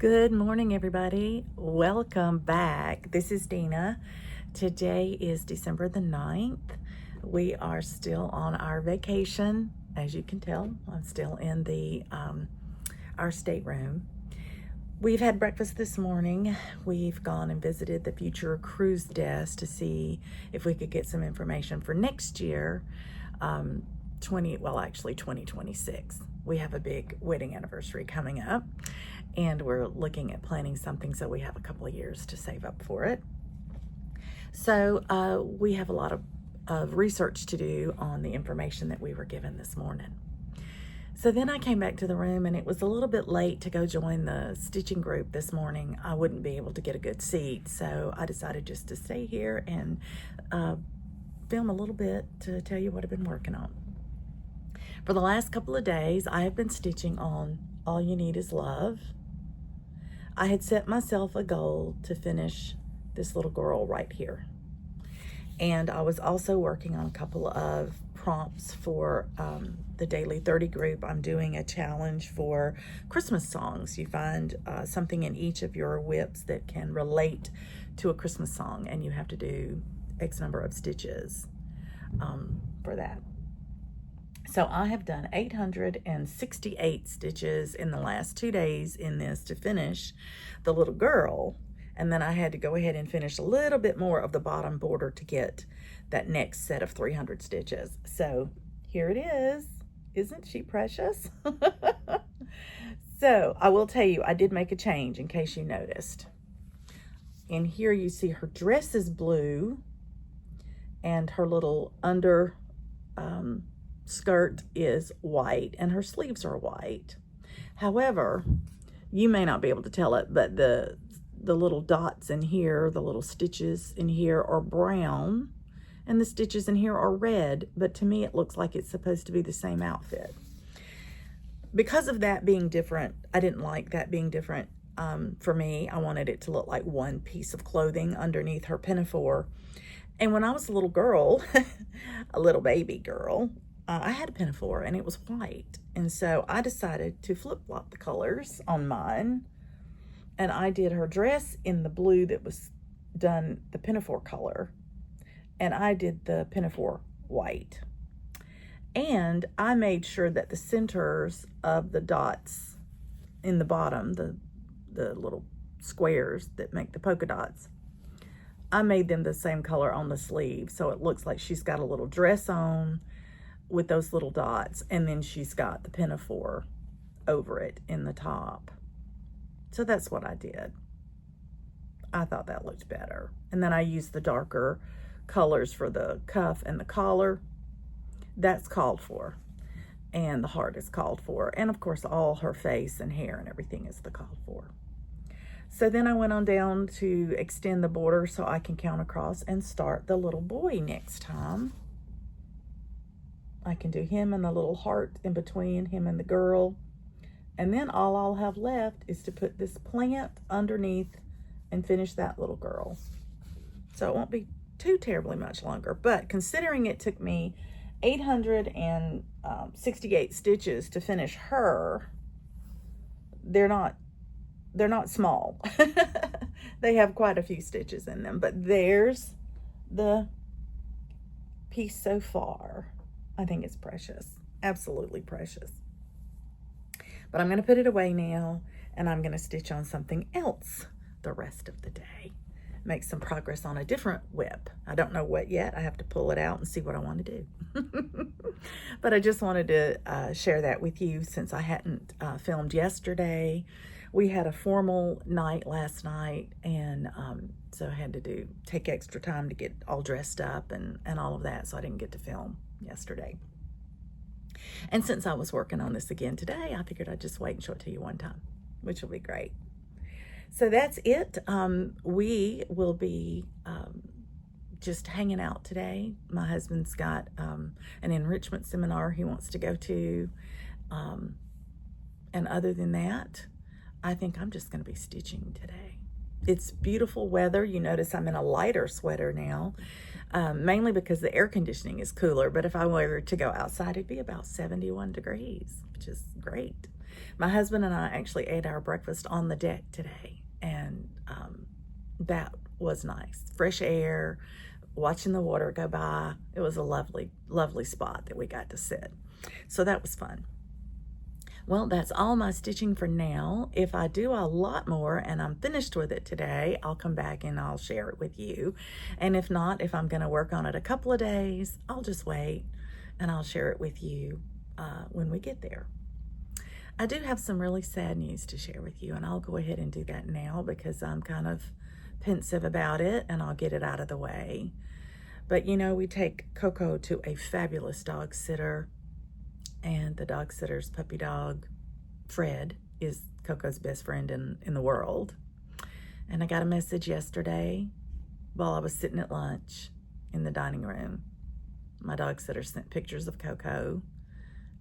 Good morning, everybody. Welcome back. This is Dina. Today is December the 9th. We are still on our vacation. As you can tell, I'm still in our stateroom. We've had breakfast this morning. We've gone and visited the future cruise desk to see if we could get some information for next year, 2026. We have a big wedding anniversary coming up, and we're looking at planning something so we have a couple of years to save up for it. So we have a lot of research to do on the information that we were given this morning. So then I came back to the room, and it was a little bit late to go join the stitching group this morning. I wouldn't be able to get a good seat, so I decided just to stay here and film a little bit to tell you what I've been working on. For the last couple of days, I have been stitching on All You Need Is Love. I had set myself a goal to finish this little girl right here. And I was also working on a couple of prompts for the Daily 30 group. I'm doing a challenge for Christmas songs. You find something in each of your whips that can relate to a Christmas song, and you have to do X number of stitches for that. So I have done 868 stitches in the last 2 days in this to finish the little girl. And then I had to go ahead and finish a little bit more of the bottom border to get that next set of 300 stitches. So here it is. Isn't she precious? So I will tell you, I did make a change in case you noticed. In here you see her dress is blue and her little under skirt is white and her sleeves are white. However, you may not be able to tell it, but the little dots in here, the little stitches in here are brown, and the stitches in here are red, but to me it looks like it's supposed to be the same outfit. Because of that being different, I didn't like that being different. For me, I wanted it to look like one piece of clothing underneath her pinafore. And when I was a little girl, a little baby girl, I had a pinafore and it was white. And so I decided to flip-flop the colors on mine. And I did her dress in the blue that was done the pinafore color. And I did the pinafore white. And I made sure that the centers of the dots in the bottom, the little squares that make the polka dots, I made them the same color on the sleeve. So it looks like she's got a little dress on with those little dots, and then she's got the pinafore over it in the top. So that's what I did. I thought that looked better. And then I used the darker colors for the cuff and the collar. That's called for. And the heart is called for. And of course, all her face and hair and everything is the called for. So then I went on down to extend the border so I can count across and start the little boy next time. I can do him and the little heart in between him and the girl. And then all I'll have left is to put this plant underneath and finish that little girl. So it won't be too terribly much longer. But considering it took me 868 stitches to finish her, they're not small. They have quite a few stitches in them. But there's the piece so far. I think it's precious, absolutely precious. But I'm going to put it away now, and I'm going to stitch on something else the rest of the day. Make some progress on a different whip. I don't know what yet. I have to pull it out and see what I want to do. But I just wanted to share that with you since I hadn't filmed yesterday. We had a formal night last night, and so I had to take extra time to get all dressed up and all of that, so I didn't get to film yesterday. And since I was working on this again today, I figured I'd just wait and show it to you one time, which will be great. So that's it. We will be just hanging out today. My husband's got an enrichment seminar he wants to go to. And other than that, I think I'm just going to be stitching today. It's beautiful weather. You notice I'm in a lighter sweater now, mainly because the air conditioning is cooler. But if I were to go outside, it'd be about 71 degrees, which is great. My husband and I actually ate our breakfast on the deck today, and that was nice. Fresh air, watching the water go by. It was a lovely, lovely spot that we got to sit. So that was fun. Well, that's all my stitching for now. If I do a lot more and I'm finished with it today, I'll come back and I'll share it with you. And if not, if I'm going to work on it a couple of days, I'll just wait and I'll share it with you when we get there. I do have some really sad news to share with you, and I'll go ahead and do that now because I'm kind of pensive about it, and I'll get it out of the way. But you know, we take Coco to a fabulous dog sitter, and the dog sitter's puppy dog, Fred, is Coco's best friend in the world. And I got a message yesterday while I was sitting at lunch in the dining room. My dog sitter sent pictures of Coco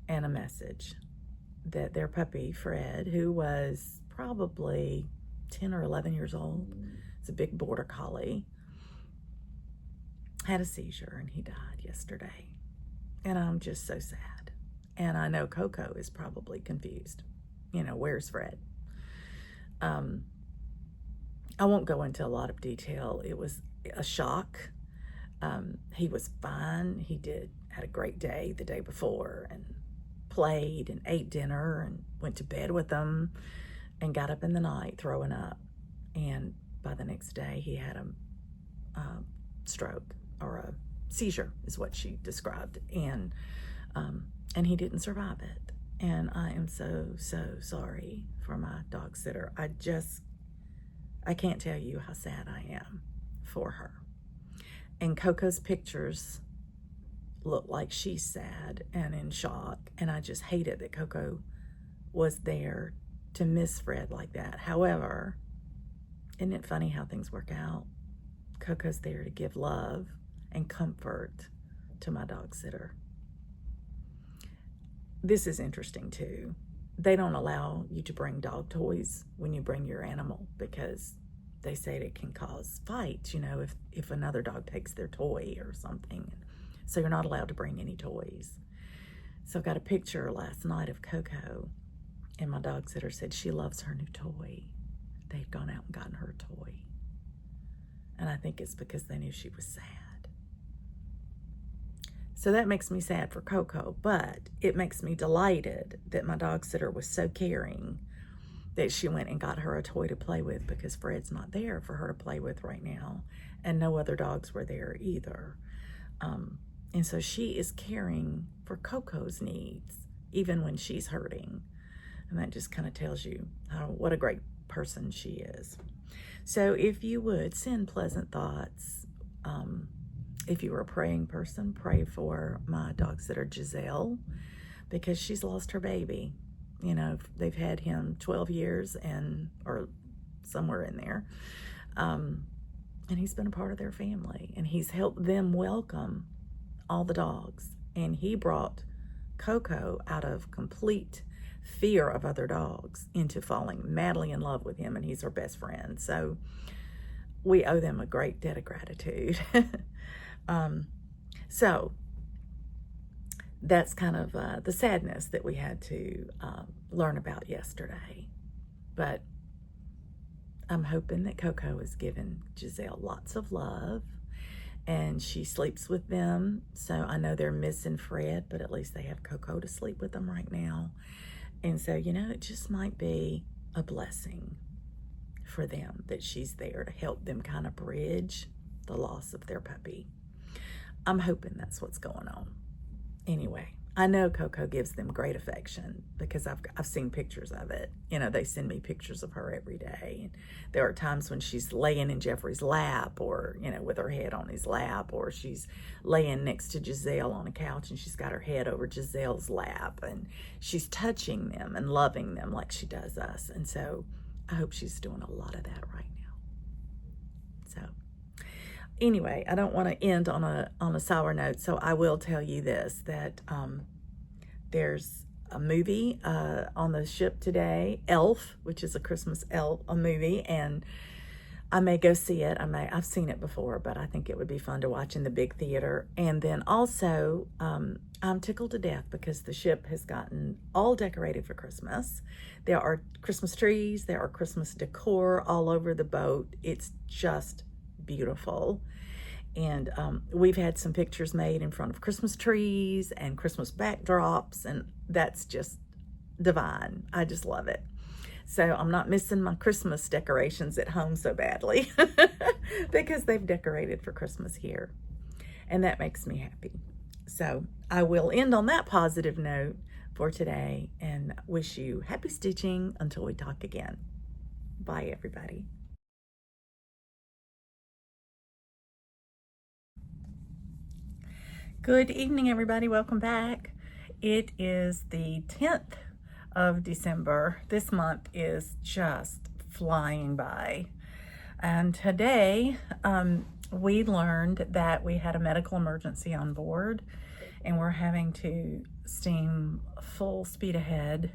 and a message that their puppy, Fred, who was probably 10 or 11 years old, it's a big border collie, had a seizure and he died yesterday. And I'm just so sad. And I know Coco is probably confused. You know, where's Fred? I won't go into a lot of detail. It was a shock. He was fine. He had a great day the day before and played and ate dinner and went to bed with them and got up in the night throwing up. And by the next day, he had a stroke, or a seizure is what she described. And he didn't survive it. And I am so, so sorry for my dog sitter. I can't tell you how sad I am for her. And Coco's pictures look like she's sad and in shock. And I just hate it that Coco was there to miss Fred like that. However, isn't it funny how things work out? Coco's there to give love and comfort to my dog sitter. This is interesting too. They don't allow you to bring dog toys when you bring your animal because they say it can cause fights, you know, if another dog takes their toy or something. So you're not allowed to bring any toys. So I got a picture last night of Coco, and my dog sitter said she loves her new toy. They'd gone out and gotten her a toy. And I think it's because they knew she was sad. So that makes me sad for Coco, but it makes me delighted that my dog sitter was so caring that she went and got her a toy to play with, because Fred's not there for her to play with right now, and no other dogs were there either. And so she is caring for Coco's needs, even when she's hurting. And that just kind of tells you what a great person she is. So if you would send pleasant thoughts, if you were a praying person, pray for my dog sitter Giselle, because she's lost her baby. You know, they've had him 12 years or somewhere in there. And he's been a part of their family, and he's helped them welcome all the dogs. And he brought Coco out of complete fear of other dogs into falling madly in love with him, and he's her best friend. So we owe them a great debt of gratitude. So that's kind of the sadness that we had to learn about yesterday. But I'm hoping that Coco has given Giselle lots of love, and she sleeps with them. So I know they're missing Fred, but at least they have Coco to sleep with them right now. And so, you know, it just might be a blessing for them that she's there to help them kind of bridge the loss of their puppy. I'm hoping that's what's going on. Anyway, I know Coco gives them great affection because I've seen pictures of it. You know, they send me pictures of her every day. And there are times when she's laying in Jeffrey's lap, or, you know, with her head on his lap, or she's laying next to Giselle on a couch and she's got her head over Giselle's lap, and she's touching them and loving them like she does us. And so I hope she's doing a lot of that right now. So anyway, I don't want to end on a sour note, so I will tell you this, that there's a movie on the ship today, Elf, which is a Christmas elf, a movie, and I may go see it. I've seen it before, but I think it would be fun to watch in the big theater. And then also, I'm tickled to death because the ship has gotten all decorated for Christmas. There are Christmas trees, there are Christmas decor all over the boat. It's just beautiful. And we've had some pictures made in front of Christmas trees and Christmas backdrops, and that's just divine. I just love it. So I'm not missing my Christmas decorations at home so badly because they've decorated for Christmas here. And that makes me happy. So I will end on that positive note for today and wish you happy stitching until we talk again. Bye, everybody. Good evening, everybody. Welcome back. It is the 10th of December. This month is just flying by. And today we learned that we had a medical emergency on board and we're having to steam full speed ahead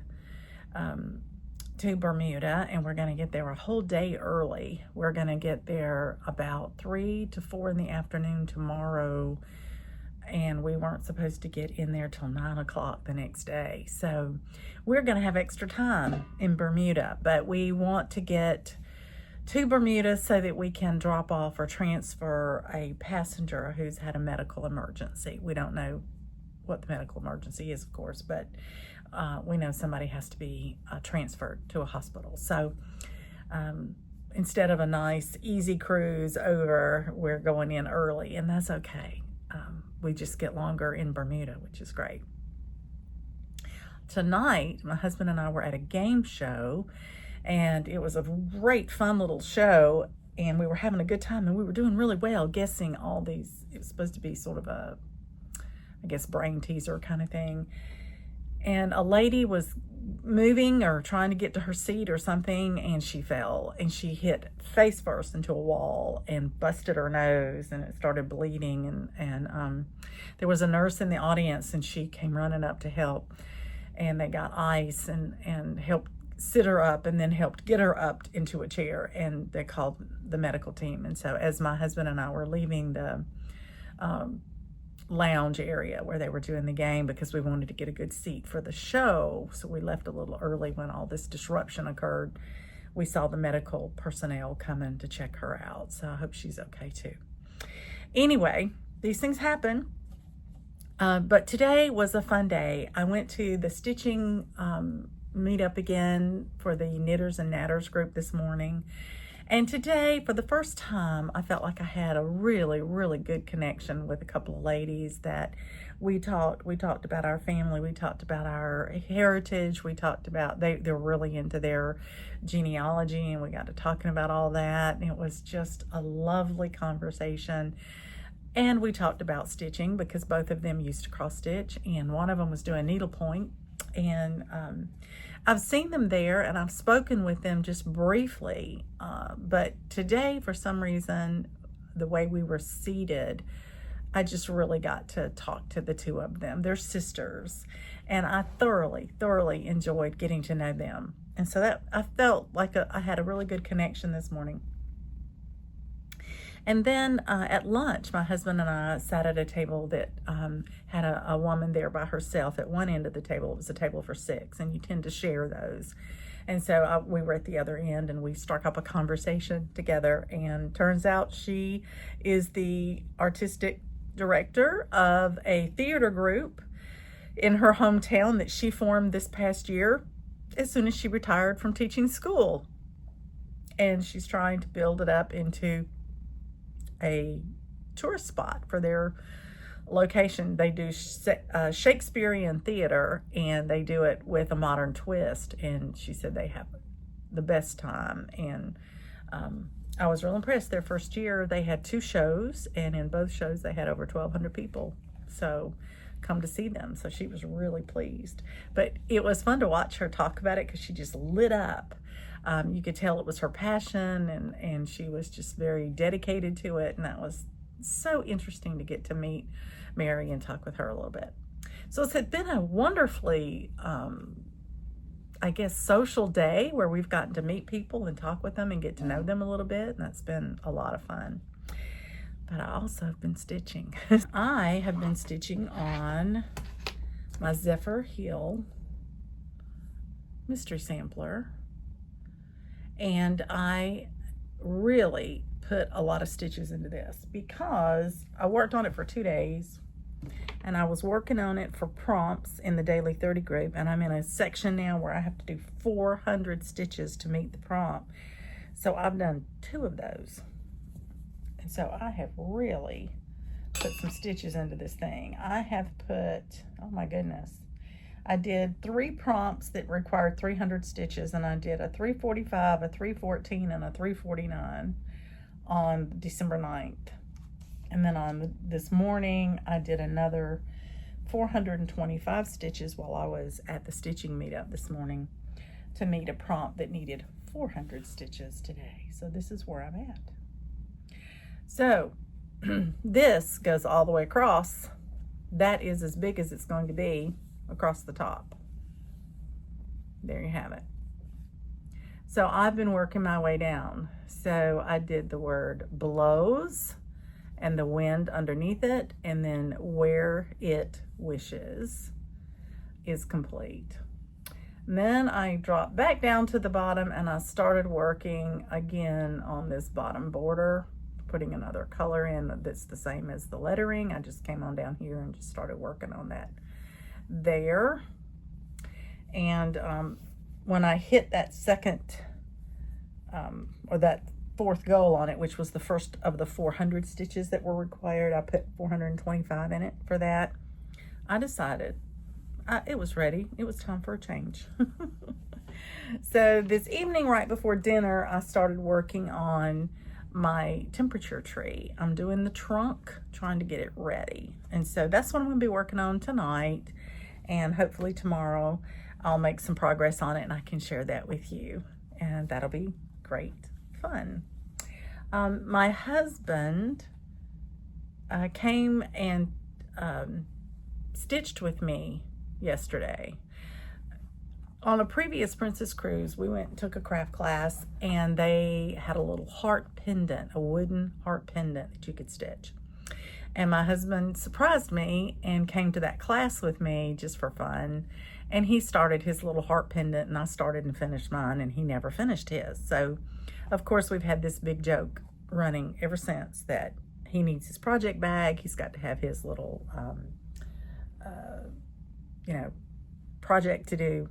to Bermuda, and we're going to get there a whole day early. We're going to get there about 3 to 4 in the afternoon tomorrow, and we weren't supposed to get in there till 9 o'clock the next day. So we're going to have extra time in Bermuda, but we want to get to Bermuda so that we can drop off or transfer a passenger who's had a medical emergency. We don't know what the medical emergency is, of course, but we know somebody has to be transferred to a hospital. So instead of a nice, easy cruise over, we're going in early, and that's okay. We just get longer in Bermuda, which is great. Tonight, my husband and I were at a game show, and it was a great, fun little show, and we were having a good time, and we were doing really well guessing all these. It was supposed to be sort of a, I guess, brain teaser kind of thing. And a lady was moving or trying to get to her seat or something, and she fell, and she hit face first into a wall and busted her nose, and it started bleeding, and there was a nurse in the audience, and she came running up to help, and they got ice and helped sit her up, and then helped get her up into a chair, and they called the medical team. And so as my husband and I were leaving the lounge area where they were doing the game, because we wanted to get a good seat for the show, so we left a little early when all this disruption occurred, we saw the medical personnel coming to check her out. So I hope she's okay too. Anyway, these things happen. But today was a fun day. I went to the stitching meetup again for the Knitters and Natters group this morning. And today, for the first time, I felt like I had a really, really good connection with a couple of ladies that we talked about our family, we talked about our heritage, we talked about, they're really into their genealogy, and we got to talking about all that, and it was just a lovely conversation. And we talked about stitching because both of them used to cross stitch, and one of them was doing needlepoint, and I've seen them there and I've spoken with them just briefly, but today, for some reason, the way we were seated, I just really got to talk to the two of them. They're sisters, and I thoroughly enjoyed getting to know them. And so that I felt like I had a really good connection this morning. And then at lunch, my husband and I sat at a table that had a woman there by herself. At one end of the table, it was a table for 6, and you tend to share those. And so we were at the other end, and we struck up a conversation together. And turns out she is the artistic director of a theater group in her hometown that she formed this past year as soon as she retired from teaching school. And she's trying to build it up into a tourist spot for their location. They do Shakespearean theater, and they do it with a modern twist, and she said they have the best time. And I was real impressed. Their first year they had 2 shows, and in both shows they had over 1,200 people so come to see them. So she was really pleased, but it was fun to watch her talk about it because she just lit up. You could tell it was her passion, and she was just very dedicated to it. And that was so interesting to get to meet Mary and talk with her a little bit. So it's been a wonderfully I guess, social day where we've gotten to meet people and talk with them and get to know them a little bit. And that's been a lot of fun. But I also have been stitching. I have been stitching on my Zephyr heel mystery sampler. And I really put a lot of stitches into this because I worked on it for 2 days. And I was working on it for prompts in the Daily 30 group, and I'm in a section now where I have to do 400 stitches to meet the prompt. So I've done 2 of those. And so I have really put some stitches into this thing. I have put, oh my goodness, I did 3 prompts that required 300 stitches, and I did a 345, a 314, and a 349 on December 9th. And then on this morning, I did another 425 stitches while I was at the stitching meetup this morning to meet a prompt that needed 400 stitches today. So this is where I'm at. So this goes all the way across. That is as big as it's going to be across the top. There you have it. So I've been working my way down. So I did the word blows and the wind underneath it, and then where it wishes is complete. And then I dropped back down to the bottom and I started working again on this bottom border, putting another color in that's the same as the lettering. I just came on down here and just started working on that there. And when I hit that second or that 4th goal on it, which was the first of the 400 stitches that were required, I put 425 in it for that. I decided it was ready. It was time for a change. So this evening, right before dinner, I started working on my temperature tree. I'm doing the trunk, trying to get it ready. And so that's what I'm going to be working on tonight. And hopefully tomorrow I'll make some progress on it and I can share that with you. And that'll be great fun. My husband came and stitched with me yesterday. On a previous Princess cruise, we went and took a craft class, and they had a little heart pendant, a wooden heart pendant that you could stitch. And my husband surprised me and came to that class with me just for fun. And he started his little heart pendant, and I started and finished mine, and he never finished his. So, of course, we've had this big joke running ever since that he needs his project bag. He's got to have his little, project to do.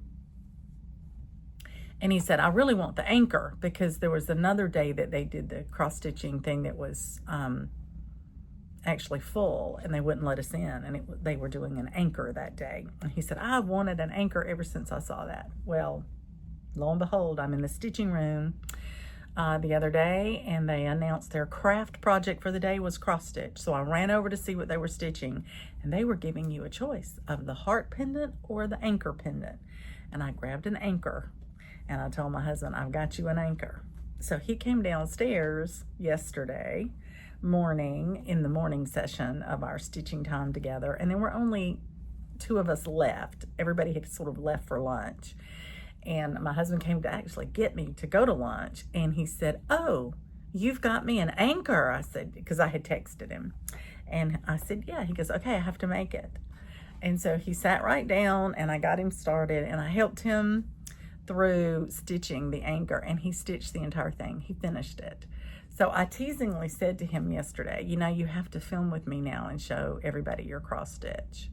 And he said, I really want the anchor, because there was another day that they did the cross-stitching thing that was actually full, and they wouldn't let us in, and they were doing an anchor that day. And he said, I've wanted an anchor ever since I saw that. Well, lo and behold, I'm in the stitching room the other day, and they announced their craft project for the day was cross-stitch. So I ran over to see what they were stitching, and they were giving you a choice of the heart pendant or the anchor pendant. And I grabbed an anchor, and I told my husband, I've got you an anchor. So he came downstairs yesterday morning in the morning session of our stitching time together, and there were only 2 of us left. Everybody had sort of left for lunch, and my husband came to actually get me to go to lunch, and he said, oh, you've got me an anchor. I said, because I had texted him, and I said, yeah. He goes, okay, I have to make it. And so he sat right down, and I got him started, and I helped him through stitching the anchor, and he stitched the entire thing. He finished it. So I teasingly said to him yesterday, you know, you have to film with me now and show everybody your cross stitch.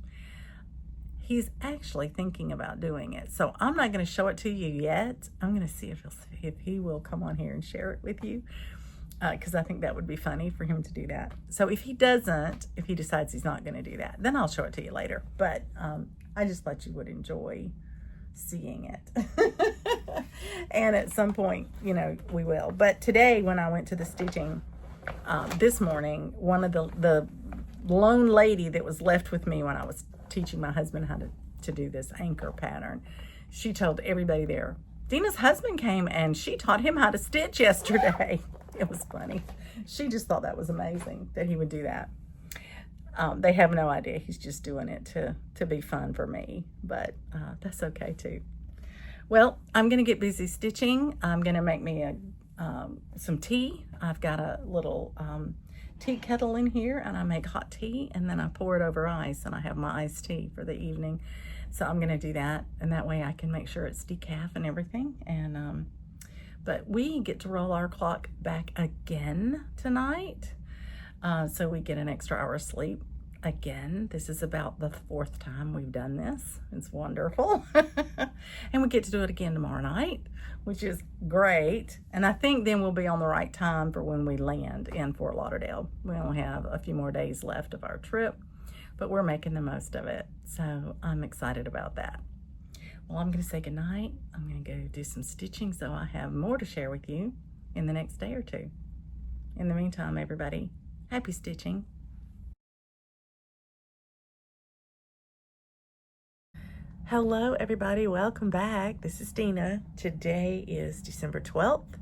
He's actually thinking about doing it. So I'm not going to show it to you yet. I'm going to see if he will come on here and share it with you, because I think that would be funny for him to do that. So if he doesn't, if he decides he's not going to do that, then I'll show it to you later. But I just thought you would enjoy seeing it. And at some point, you know, we will. But today, when I went to the stitching this morning, one of the lone lady that was left with me when I was teaching my husband how to do this anchor pattern, she told everybody there, Dina's husband came and she taught him how to stitch yesterday. It was funny. She just thought that was amazing that he would do that. They have no idea. He's just doing it to be fun for me, but that's okay too. Well, I'm going to get busy stitching. I'm going to make me some tea. I've got a little tea kettle in here, and I make hot tea, and then I pour it over ice, and I have my iced tea for the evening. So I'm going to do that, and that way I can make sure it's decaf and everything. And but we get to roll our clock back again tonight, so we get an extra hour of sleep. Again, this is about the 4th time we've done this. It's wonderful. And we get to do it again tomorrow night, which is great. And I think then we'll be on the right time for when we land in Fort Lauderdale. We only have a few more days left of our trip, but we're making the most of it. So I'm excited about that. Well, I'm going to say goodnight. I'm going to go do some stitching so I have more to share with you in the next day or two. In the meantime, everybody, happy stitching. Hello everybody, welcome back. This is Dina. Today is December 12th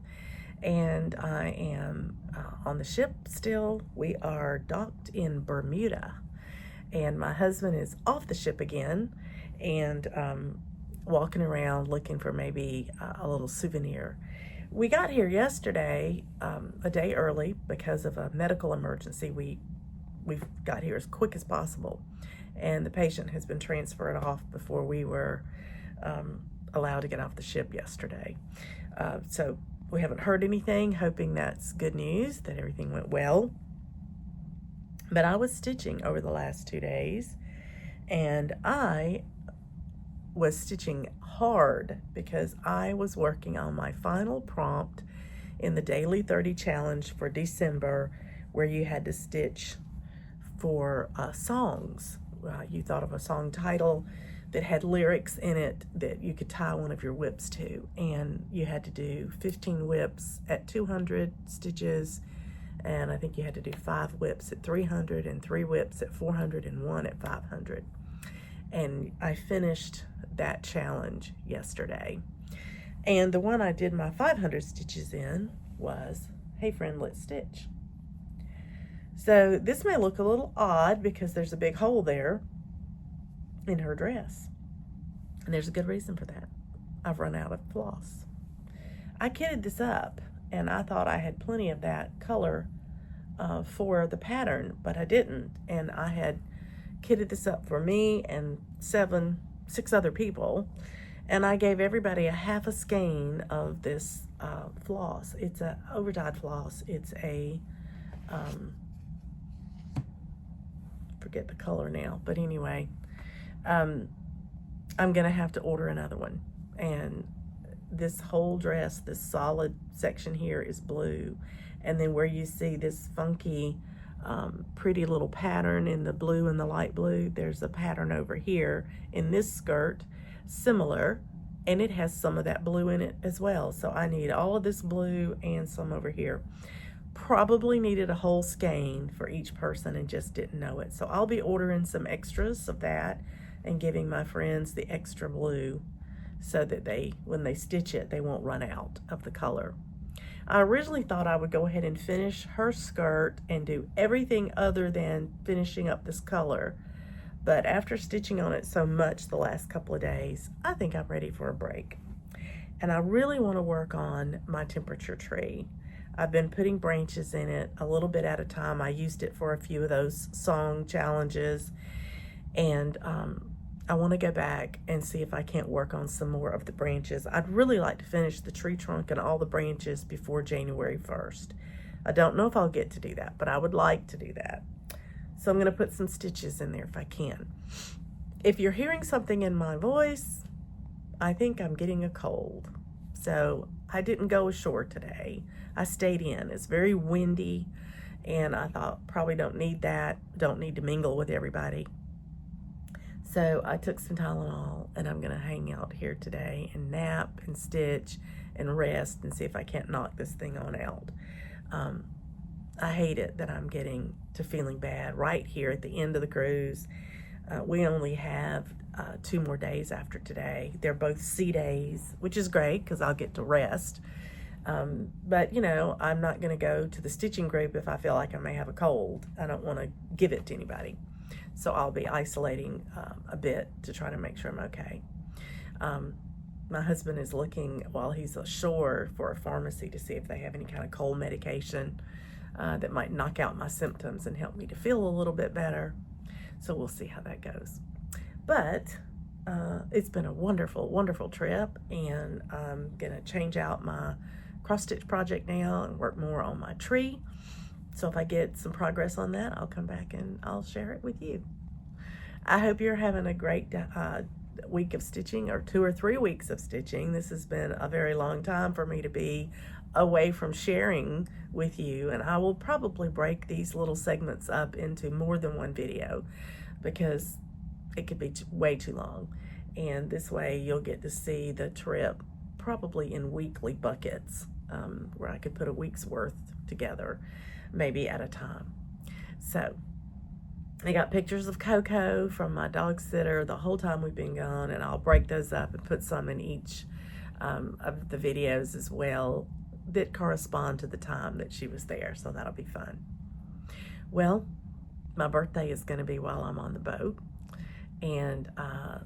and I am on the ship still. We are docked in Bermuda and my husband is off the ship again and walking around looking for maybe a little souvenir. We got here yesterday a day early because of a medical emergency. We've got here as quick as possible. And the patient has been transferred off before we were allowed to get off the ship yesterday. So we haven't heard anything, hoping that's good news, that everything went well. But I was stitching over the last 2 days, and I was stitching hard because I was working on my final prompt in the Daily 30 Challenge for December, where you had to stitch for songs. You thought of a song title that had lyrics in it that you could tie one of your whips to, and you had to do 15 whips at 200 stitches, and I think you had to do 5 whips at 300 and 3 whips at 400 and 1 at 500. And I finished that challenge yesterday, and the one I did my 500 stitches in was Hey Friend, Let's Stitch. So this may look a little odd because there's a big hole there in her dress. And there's a good reason for that. I've run out of floss. I kitted this up and I thought I had plenty of that color for the pattern, but I didn't. And I had kitted this up for me and 6 other people. And I gave everybody a half a skein of this floss. It's a overdyed floss. It's a forget the color now, but anyway, I'm gonna have to order another one. And this whole dress, this solid section here is blue, and then where you see this funky pretty little pattern in the blue and the light blue, there's a pattern over here in this skirt similar, and it has some of that blue in it as well. So I need all of this blue and some over here. Probably needed a whole skein for each person and just didn't know it. So I'll be ordering some extras of that and giving my friends the extra blue so that when they stitch it, they won't run out of the color. I originally thought I would go ahead and finish her skirt and do everything other than finishing up this color. But after stitching on it so much the last couple of days, I think I'm ready for a break. And I really want to work on my temperature tree. I've been putting branches in it a little bit at a time. I used it for a few of those song challenges, and I want to go back and see if I can't work on some more of the branches. I'd really like to finish the tree trunk and all the branches before January 1st. I don't know if I'll get to do that, but I would like to do that. So I'm going to put some stitches in there if I can. If you're hearing something in my voice, I think I'm getting a cold. So I didn't go ashore today. I stayed in. It's very windy, and I thought probably don't need that. Don't need to mingle with everybody. So I took some Tylenol, and I'm going to hang out here today and nap and stitch and rest and see if I can't knock this thing on out. I hate it that I'm getting to feeling bad right here at the end of the cruise. We only have 2 more days after today. They're both sea days, which is great because I'll get to rest. But, you know, I'm not going to go to the stitching group if I feel like I may have a cold. I don't want to give it to anybody. So I'll be isolating a bit to try to make sure I'm okay. my husband is looking while he's ashore for a pharmacy to see if they have any kind of cold medication that might knock out my symptoms and help me to feel a little bit better. So we'll see how that goes. But it's been a wonderful, wonderful trip, and I'm gonna change out my cross stitch project now and work more on my tree. So if I get some progress on that, I'll come back and I'll share it with you. I hope you're having a great week of stitching, or 2 or 3 weeks of stitching. This has been a very long time for me to be away from sharing with you, and I will probably break these little segments up into more than one video because it could be way too long. And this way you'll get to see the trip probably in weekly buckets, where I could put a week's worth together, maybe at a time. So I got pictures of Coco from my dog sitter the whole time we've been gone, and I'll break those up and put some in each of the videos as well that correspond to the time that she was there, so that'll be fun. Well, my birthday is going to be while I'm on the boat, and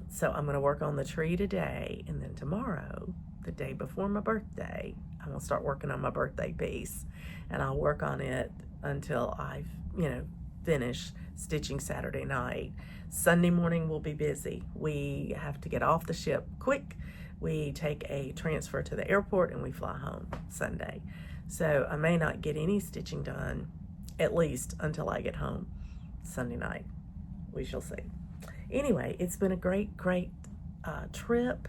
so I'm going to work on the tree today, and then tomorrow, the day before my birthday, I'm going to start working on my birthday piece, and I'll work on it until I've, finish stitching Saturday night. Sunday morning we'll be busy. We have to get off the ship quick. We take a transfer to the airport and we fly home Sunday. So I may not get any stitching done, at least until I get home Sunday night. We shall see. Anyway, it's been a great trip,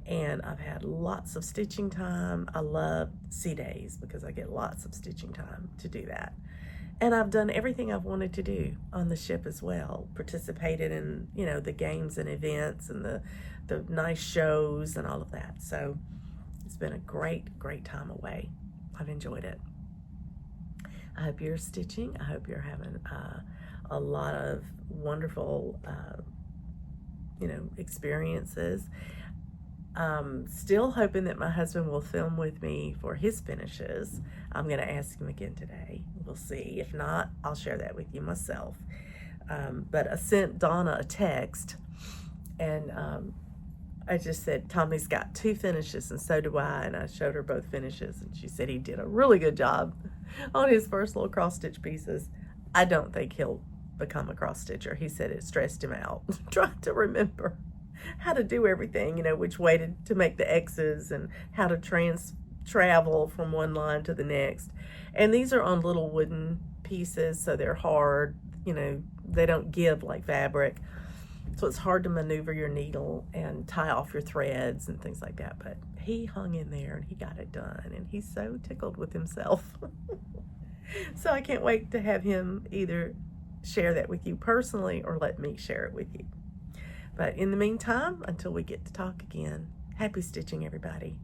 and I've had lots of stitching time. I love sea days because I get lots of stitching time to do that. And I've done everything I've wanted to do on the ship as well. Participated in, the games and events and the nice shows and all of that. So it's been a great time away. I've enjoyed it. I hope you're stitching. I hope you're having a lot of wonderful, experiences. Still hoping that my husband will film with me for his finishes. I'm going to ask him again today. We'll see. If not, I'll share that with you myself. But I sent Donna a text, and I just said, Tommy's got 2 finishes, and so do I. And I showed her both finishes, and she said he did a really good job on his first little cross-stitch pieces. I don't think he'll become a cross-stitcher. He said it stressed him out trying to remember how to do everything, which way to make the X's and how to travel from one line to the next. And these are on little wooden pieces, so they're hard, they don't give like fabric. So it's hard to maneuver your needle and tie off your threads and things like that. But he hung in there and he got it done, and he's so tickled with himself. So I can't wait to have him either share that with you personally or let me share it with you. But in the meantime, until we get to talk again, happy stitching, everybody.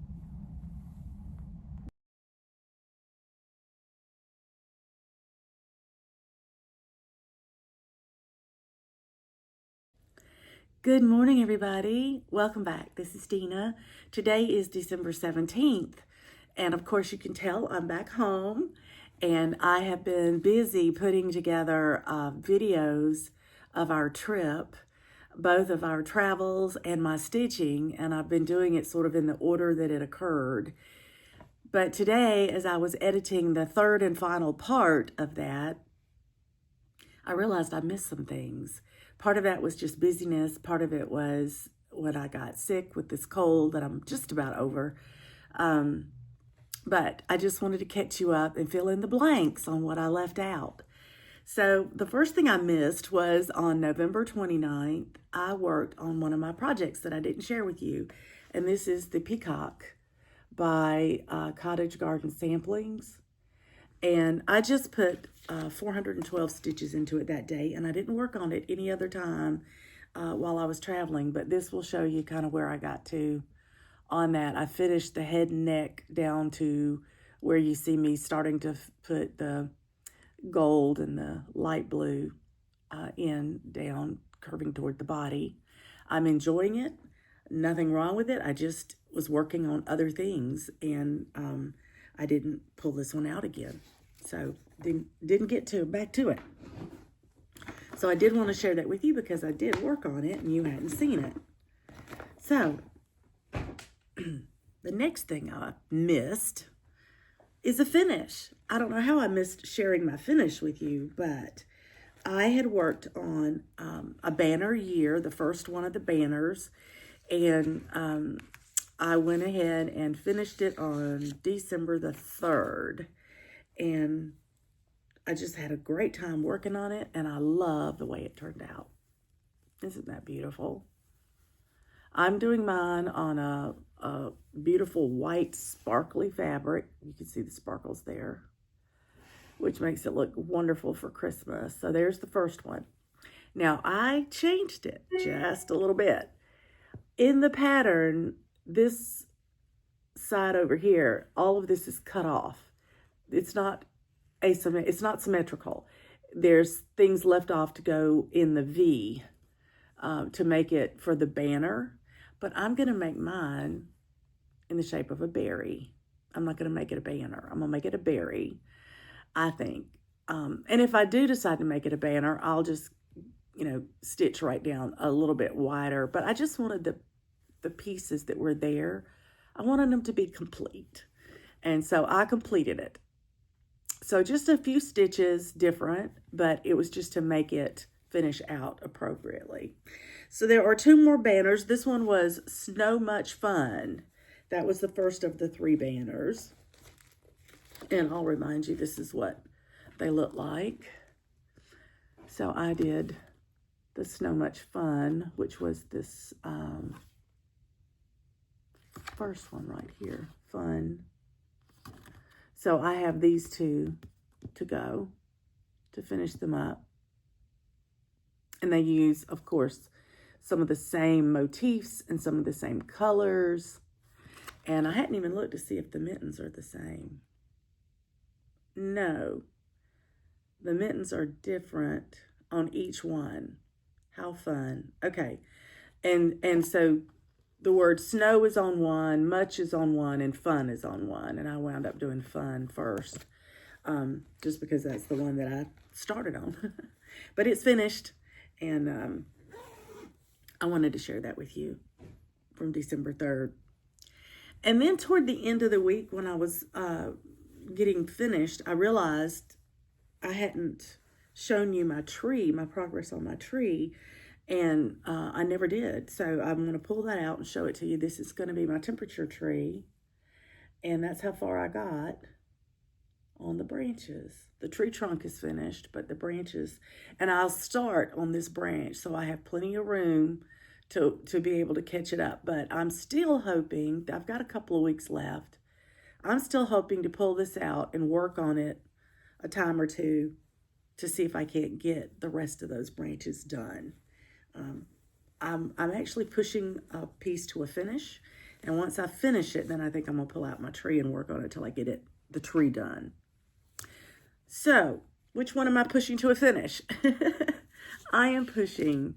Good morning, everybody. Welcome back. This is Dina. Today is December 17th. And of course, you can tell I'm back home. And I have been busy putting together videos of our trip, both of our travels and my stitching, and I've been doing it sort of in the order that it occurred. But today, as I was editing the third and final part of that, I realized I missed some things. Part of that was just busyness. Part of it was when I got sick with this cold that I'm just about over. But I just wanted to catch you up and fill in the blanks on what I left out. So the first thing I missed was on November 29th, I worked on one of my projects that I didn't share with you. And this is the Peacock by Cottage Garden Samplings. And I just put 412 stitches into it that day, and I didn't work on it any other time while I was traveling, but this will show you kind of where I got to on that. I finished the head and neck down to where you see me starting to put the gold and the light blue down, curving toward the body. I'm enjoying it. Nothing wrong with it. I just was working on other things, and I didn't pull this one out again. So didn't get back to it. So I did want to share that with you because I did work on it and you hadn't seen it. So The next thing I missed is a finish. I don't know how I missed sharing my finish with you, but I had worked on a banner year, the first one of the banners, and I went ahead and finished it on December the 3rd, and I just had a great time working on it, and I love the way it turned out. Isn't that beautiful? I'm doing mine on a beautiful white sparkly fabric. You can see the sparkles there, which makes it look wonderful for Christmas. So there's the first one. Now I changed it just a little bit. In the pattern, this side over here, all of this is cut off. It's not symmetrical. There's things left off to go in the V to make it for the banner. But I'm going to make mine in the shape of a berry. I'm not going to make it a banner. I'm going to make it a berry, I think. And if I do decide to make it a banner, I'll just, stitch right down a little bit wider. But I just wanted the pieces that were there, I wanted them to be complete. And so I completed it. So just a few stitches different, but it was just to make it finish out appropriately. So there are 2 more banners. This one was Snow Much Fun. That was the first of the 3 banners. And I'll remind you, this is what they look like. So I did the Snow Much Fun, which was this first one right here, Fun. So I have these 2 to go to finish them up. And they use, of course, some of the same motifs and some of the same colors. And I hadn't even looked to see if the mittens are the same. No, the mittens are different on each one. How fun. Okay, and so the word snow is on one, much is on one, and fun is on one. And I wound up doing fun first, just because that's the one that I started on. But it's finished, and I wanted to share that with you from December 3rd. And then toward the end of the week, when I was getting finished, I realized I hadn't shown you my tree, my progress on my tree, and I never did. So I'm going to pull that out and show it to you. This is going to be my temperature tree, and that's how far I got on the branches. The tree trunk is finished, but the branches, and I'll start on this branch, so I have plenty of room to be able to catch it up. But I'm still hoping, I've got a couple of weeks left, I'm still hoping to pull this out and work on it a time or two to see if I can't get the rest of those branches done. I'm actually pushing a piece to a finish, and once I finish it, then I think I'm gonna pull out my tree and work on it till I get the tree done. So, which one am I pushing to a finish? I am pushing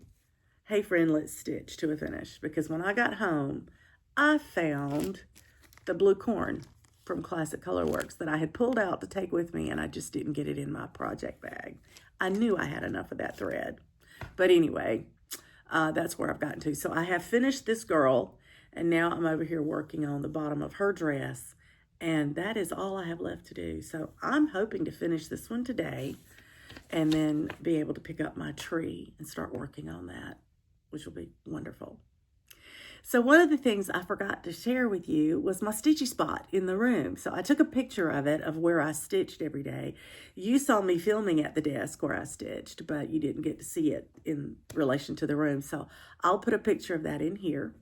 Hey Friend, Let's Stitch to a finish, because when I got home, I found the blue corn from Classic Colorworks that I had pulled out to take with me, and I just didn't get it in my project bag. I knew I had enough of that thread. But anyway, that's where I've gotten to. So I have finished this girl, and now I'm over here working on the bottom of her dress, and that is all I have left to do. So I'm hoping to finish this one today and then be able to pick up my tree and start working on that, which will be wonderful. So one of the things I forgot to share with you was my stitchy spot in the room. So I took a picture of it, of where I stitched every day. You saw me filming at the desk where I stitched, but you didn't get to see it in relation to the room. So I'll put a picture of that in here.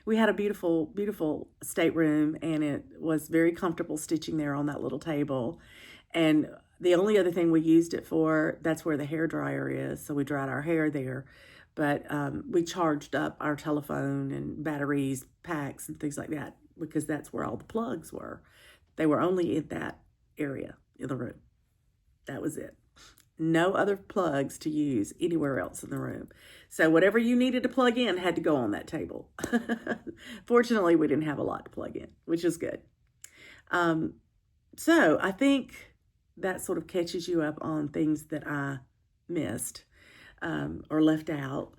We had a beautiful, beautiful stateroom, and it was very comfortable stitching there on that little table. And the only other thing we used it for, that's where the hair dryer is. So we dried our hair there. But we charged up our telephone and batteries, packs, and things like that, because that's where all the plugs were. They were only in that area in the room. That was it. No other plugs to use anywhere else in the room. So whatever you needed to plug in had to go on that table. Fortunately, we didn't have a lot to plug in, which is good. So I think that sort of catches you up on things that I missed. or left out.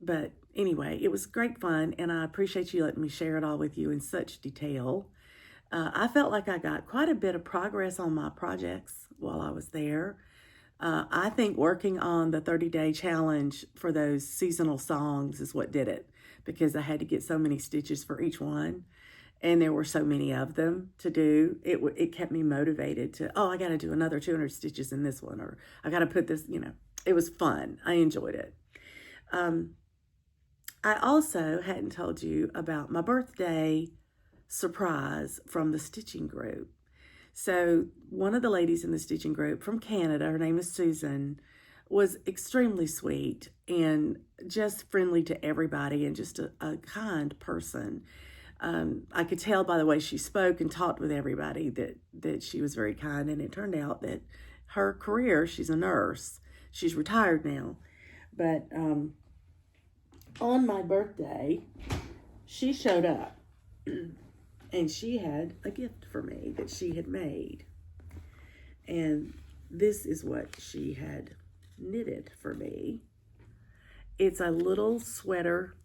But anyway, it was great fun, and I appreciate you letting me share it all with you in such detail. I felt like I got quite a bit of progress on my projects while I was there. I think working on the 30-day challenge for those seasonal songs is what did it, because I had to get so many stitches for each one, and there were so many of them to do. It kept me motivated to, oh, I got to do another 200 stitches in this one, or I got to put this, it was fun. I enjoyed it. I also hadn't told you about my birthday surprise from the stitching group. So one of the ladies in the stitching group from Canada, her name is Susan, was extremely sweet and just friendly to everybody, and just a kind person. I could tell by the way she spoke and talked with everybody that she was very kind, and it turned out that her career, she's a nurse. She's retired now. But on my birthday, she showed up. And she had a gift for me that she had made. And this is what she had knitted for me. It's a little sweater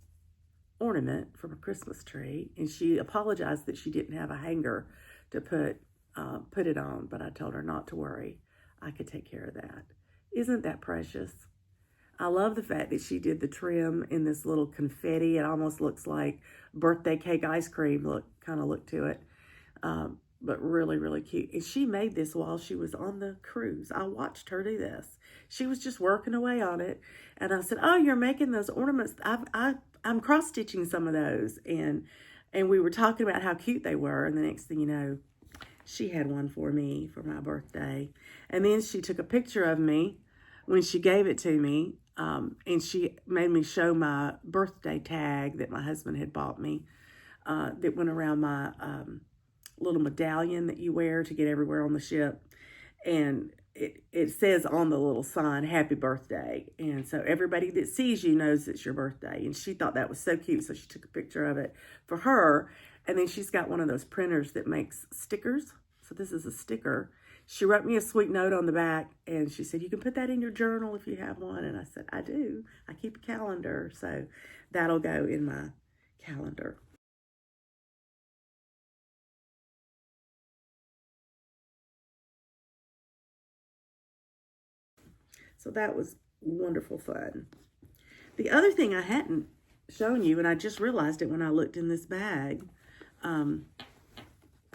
ornament from a Christmas tree. And she apologized that she didn't have a hanger to put it on. But I told her not to worry. I could take care of that. Isn't that precious? I love the fact that she did the trim in this little confetti. It almost looks like birthday cake ice cream look to it. But really, really cute. And she made this while she was on the cruise. I watched her do this. She was just working away on it. And I said, oh, you're making those ornaments. I'm cross-stitching some of those. And we were talking about how cute they were. And the next thing you know, she had one for me for my birthday. And then she took a picture of me when she gave it to me. And she made me show my birthday tag that my husband had bought me, that went around my little medallion that you wear to get everywhere on the ship. And it says on the little sign, happy birthday. And so everybody that sees you knows it's your birthday. And she thought that was so cute, so she took a picture of it for her. And then she's got one of those printers that makes stickers. So this is a sticker. She wrote me a sweet note on the back, and she said, you can put that in your journal if you have one. And I said, I do. I keep a calendar, so that'll go in my calendar. So that was wonderful fun. The other thing I hadn't shown you, and I just realized it when I looked in this bag,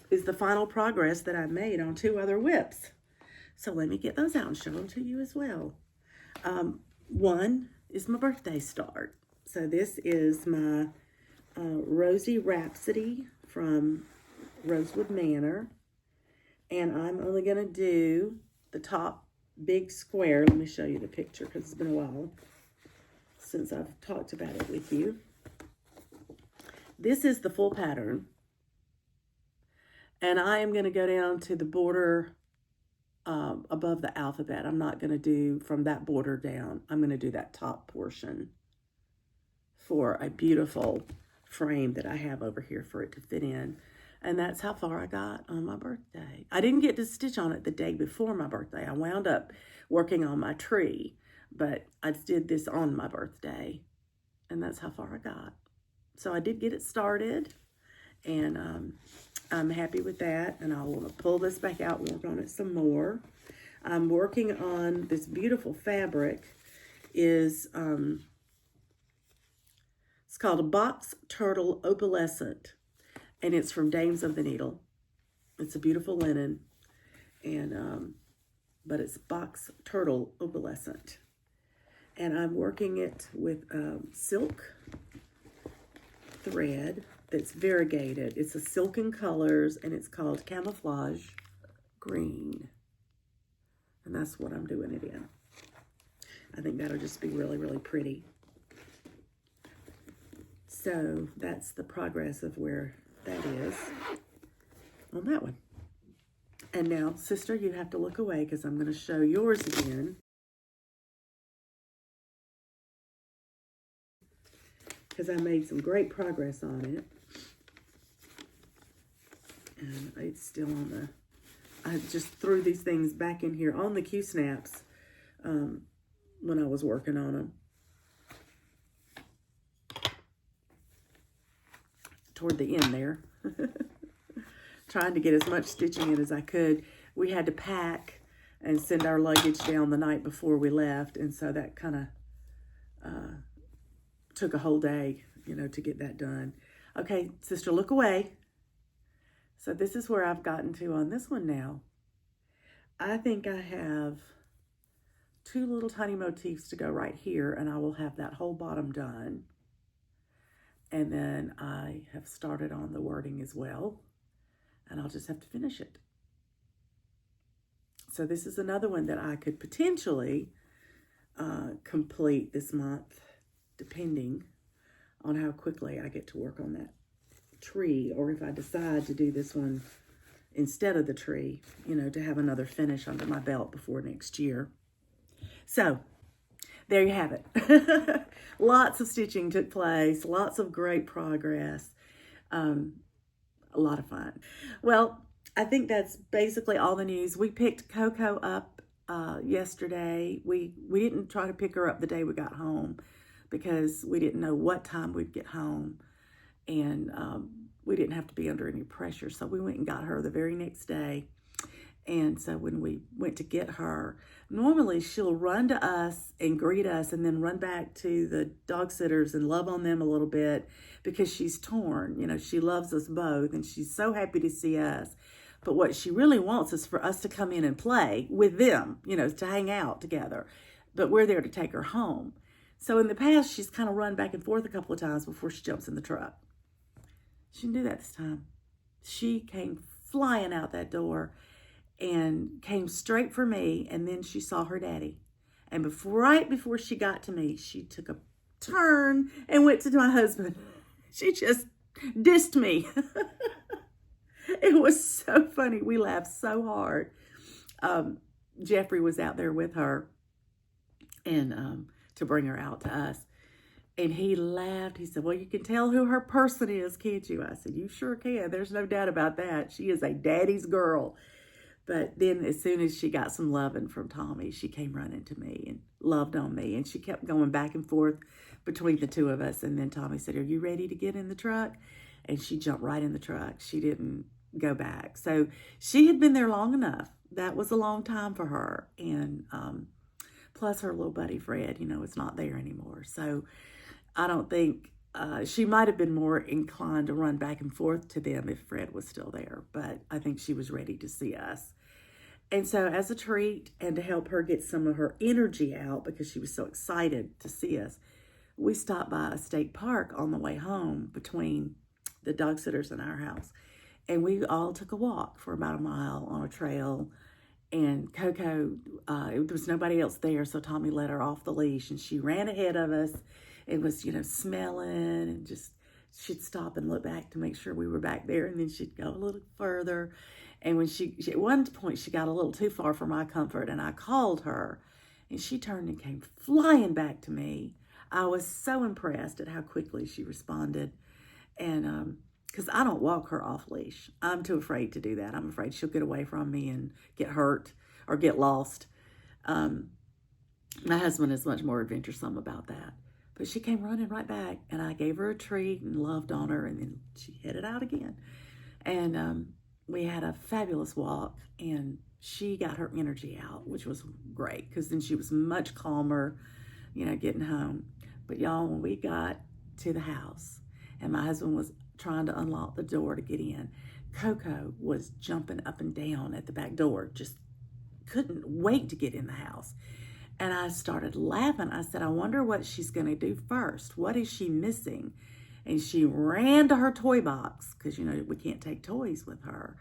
is the final progress that I made on 2 other whips. So let me get those out and show them to you as well. One is my birthday start. So this is my Rosie Rhapsody from Rosewood Manor. And I'm only going to do the top big square. Let me show you the picture because it's been a while since I've talked about it with you. This is the full pattern. And I am going to go down to the border above the alphabet. I'm not going to do from that border down. I'm going to do that top portion for a beautiful frame that I have over here for it to fit in. And that's how far I got on my birthday. I didn't get to stitch on it the day before my birthday. I wound up working on my tree, but I did this on my birthday. And that's how far I got. So I did get it started, and I'm happy with that. And I will pull this back out and work on it some more. I'm working on this beautiful fabric. It's called a Box Turtle Opalescent, and it's from Dames of the Needle. It's a beautiful linen, and but it's Box Turtle Opalescent. And I'm working it with silk thread that's variegated. It's a silken colors, and it's called Camouflage Green. And that's what I'm doing it in. I think that'll just be really, really pretty. So that's the progress of where that is on that one. And now, sister, you have to look away because I'm going to show yours again. Because I made some great progress on it. And it's still on the, I just threw these things back in here on the Q-snaps when I was working on them. Toward the end there. Trying to get as much stitching in as I could. We had to pack and send our luggage down the night before we left, and so that kind of took a whole day, you know, to get that done. Okay, sister, look away. So this is where I've gotten to on this one now. I think I have 2 little tiny motifs to go right here, and I will have that whole bottom done. And then I have started on the wording as well, and I'll just have to finish it. So this is another one that I could potentially complete this month, depending on how quickly I get to work on that tree, or if I decide to do this one instead of the tree, you know, to have another finish under my belt before next year. So there you have it. Lots of stitching took place, lots of great progress, a lot of fun. Well, I think that's basically all the news. We picked Coco up yesterday. We didn't try to pick her up the day we got home because we didn't know what time we'd get home, and we didn't have to be under any pressure. So we went and got her the very next day. And so when we went to get her, normally she'll run to us and greet us and then run back to the dog sitters and love on them a little bit because she's torn. You know, she loves us both and she's so happy to see us. But what she really wants is for us to come in and play with them, you know, to hang out together. But we're there to take her home. So in the past, she's kind of run back and forth a couple of times before she jumps in the truck. She didn't do that this time. She came flying out that door and came straight for me, and then she saw her daddy. And right before she got to me, she took a turn and went to my husband. She just dissed me. It was so funny. We laughed so hard. Jeffrey was out there with her and to bring her out to us. And he laughed. He said, well, you can tell who her person is, can't you? I said, you sure can. There's no doubt about that. She is a daddy's girl. But then as soon as she got some loving from Tommy, she came running to me and loved on me. And she kept going back and forth between the two of us. And then Tommy said, are you ready to get in the truck? And she jumped right in the truck. She didn't go back. So she had been there long enough. That was a long time for her. And plus her little buddy Fred, you know, is not there anymore. So I don't think, she might have been more inclined to run back and forth to them if Fred was still there. But I think she was ready to see us. And so as a treat and to help her get some of her energy out because she was so excited to see us, we stopped by a state park on the way home between the dog sitters and our house. And we all took a walk for about a mile on a trail. And Coco, there was nobody else there, so Tommy let her off the leash. And she ran ahead of us. It was, you know, smelling, and just she'd stop and look back to make sure we were back there. And then she'd go a little further. And when she at one point, she got a little too far for my comfort. And I called her. And she turned and came flying back to me. I was so impressed at how quickly she responded. And because I don't walk her off leash. I'm too afraid to do that. I'm afraid she'll get away from me and get hurt or get lost. My husband is much more adventuresome about that. But she came running right back, and I gave her a treat and loved on her, and then she headed out again. And we had a fabulous walk, and she got her energy out, which was great, because then she was much calmer, you know, getting home. But y'all, when we got to the house, and my husband was trying to unlock the door to get in, Coco was jumping up and down at the back door, just couldn't wait to get in the house. And I started laughing. I said, I wonder what she's going to do first. What is she missing? And she ran to her toy box, because, you know, we can't take toys with her.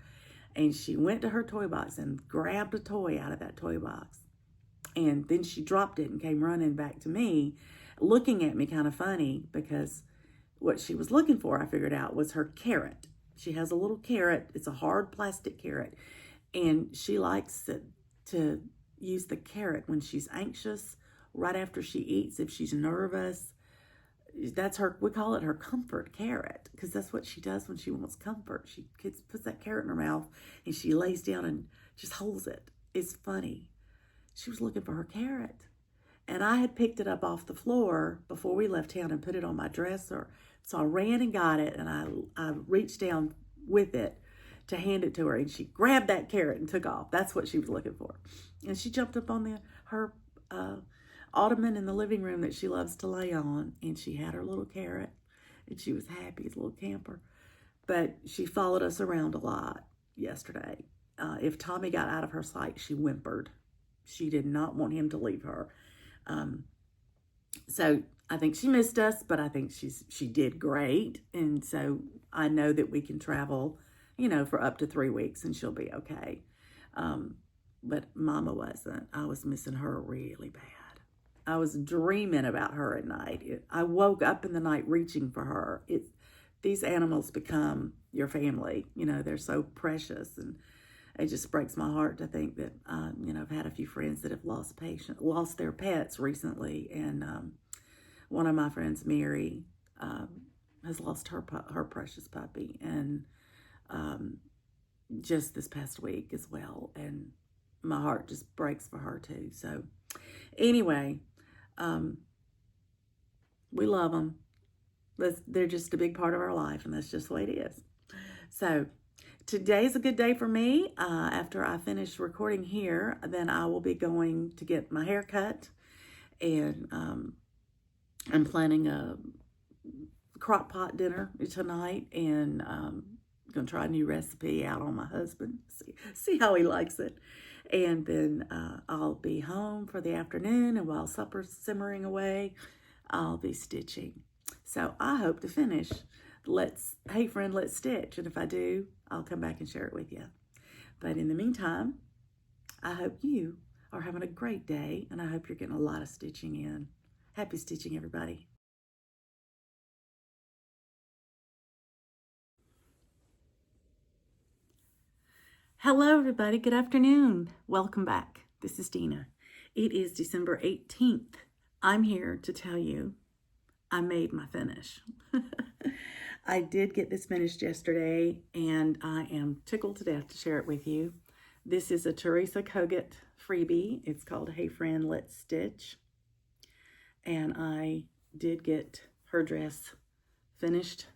And she went to her toy box and grabbed a toy out of that toy box. And then she dropped it and came running back to me, looking at me kind of funny, because what she was looking for, I figured out, was her carrot. She has a little carrot. It's a hard plastic carrot. And she likes to use the carrot when she's anxious, right after she eats, if she's nervous. That's her, we call it her comfort carrot, because that's what she does when she wants comfort. She puts that carrot in her mouth and she lays down and just holds it. It's funny. She was looking for her carrot. And I had picked it up off the floor before we left town and put it on my dresser. So I ran and got it, and I reached down with it to hand it to her, and she grabbed that carrot and took off. That's what she was looking for. And she jumped up on her ottoman in the living room that she loves to lay on, and she had her little carrot, and she was happy as a little camper. But she followed us around a lot yesterday. If Tommy got out of her sight, she whimpered. She did not want him to leave her. So I think she missed us, but I think she did great. And so I know that we can travel, for up to 3 weeks and she'll be okay. But Mama wasn't. I was missing her really bad. I was dreaming about her at night. I woke up in the night reaching for her. These animals become your family. They're so precious, and it just breaks my heart to think that, I've had a few friends that have lost their pets recently, and one of my friends, Mary, has lost her precious puppy, and just this past week as well, and my heart just breaks for her too. So anyway, we love them. They're just a big part of our life, and that's just the way it is. So today's a good day for me. After I finish recording here, then I will be going to get my hair cut, and I'm planning a crock pot dinner tonight, and going to try a new recipe out on my husband, see how he likes it. And then I'll be home for the afternoon, and while supper's simmering away, I'll be stitching. So I hope to finish Hey Friend, Let's Stitch. And if I do, I'll come back and share it with you. But in the meantime, I hope you are having a great day, and I hope you're getting a lot of stitching in. Happy stitching, everybody. Hello, everybody. Good afternoon. Welcome back. This is Dina. It is December 18th. I'm here to tell you I made my finish. I did get this finished yesterday, and I am tickled to death to share it with you. This is a Teresa Kogut freebie. It's called Hey Friend, Let's Stitch. And I did get her dress finished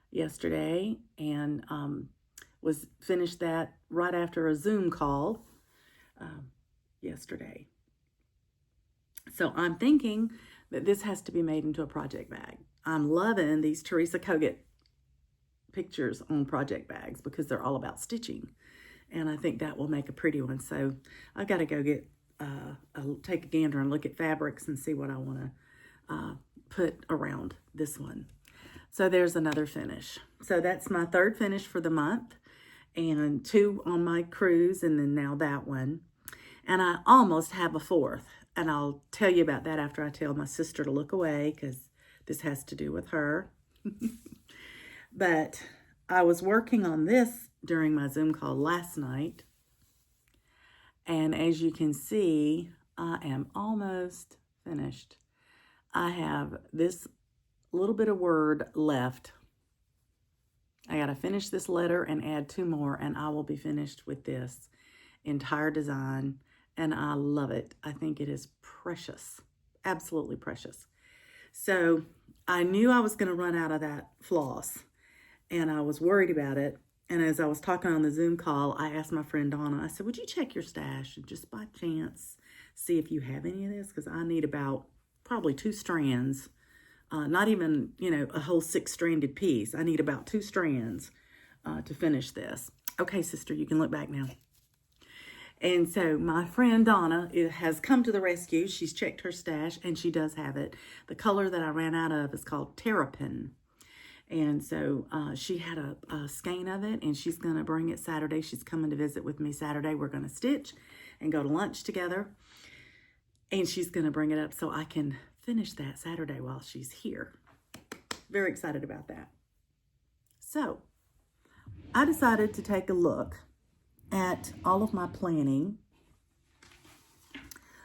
yesterday, and was finished that right after a Zoom call yesterday. So I'm thinking that this has to be made into a project bag. I'm loving these Teresa Kogut pictures on project bags because they're all about stitching, and I think that will make a pretty one. So I've got to go take a gander and look at fabrics and see what I want to put around this one. So there's another finish. So that's my third finish for the month, and 2 on my cruise, and then now that one. And I almost have a 4th, and I'll tell you about that after I tell my sister to look away, because this has to do with her. But I was working on this during my Zoom call last night, and as you can see, I am almost finished. I have this little bit of word left. I got to finish this letter and add 2 more, and I will be finished with this entire design, and I love it. I think it is precious, absolutely precious. So I knew I was going to run out of that floss, and I was worried about it. And as I was talking on the Zoom call, I asked my friend Donna, I said, would you check your stash and just by chance see if you have any of this? Because I need about probably 2 strands. Not even, a whole 6-stranded piece. I need about 2 strands to finish this. Okay, sister, you can look back now. And so my friend Donna has come to the rescue. She's checked her stash, and she does have it. The color that I ran out of is called Terrapin. And so she had a skein of it, and she's going to bring it Saturday. She's coming to visit with me Saturday. We're going to stitch and go to lunch together. And she's going to bring it up so I can finish that Saturday while she's here. Very excited about that. So I decided to take a look at all of my planning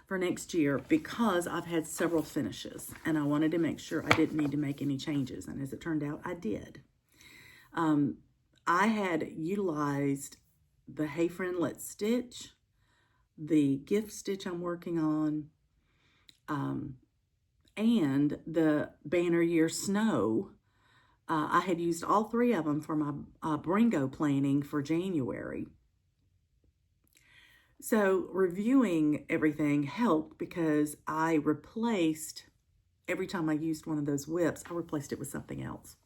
for next year because I've had several finishes, and I wanted to make sure I didn't need to make any changes. And as it turned out, I did. I had utilized the Hey Friend, Let's Stitch, the gift stitch I'm working on, and the Banner Year Snow. I had used all 3 of them for my Bringo planning for January. So reviewing everything helped because I replaced, every time I used one of those whips, I replaced it with something else.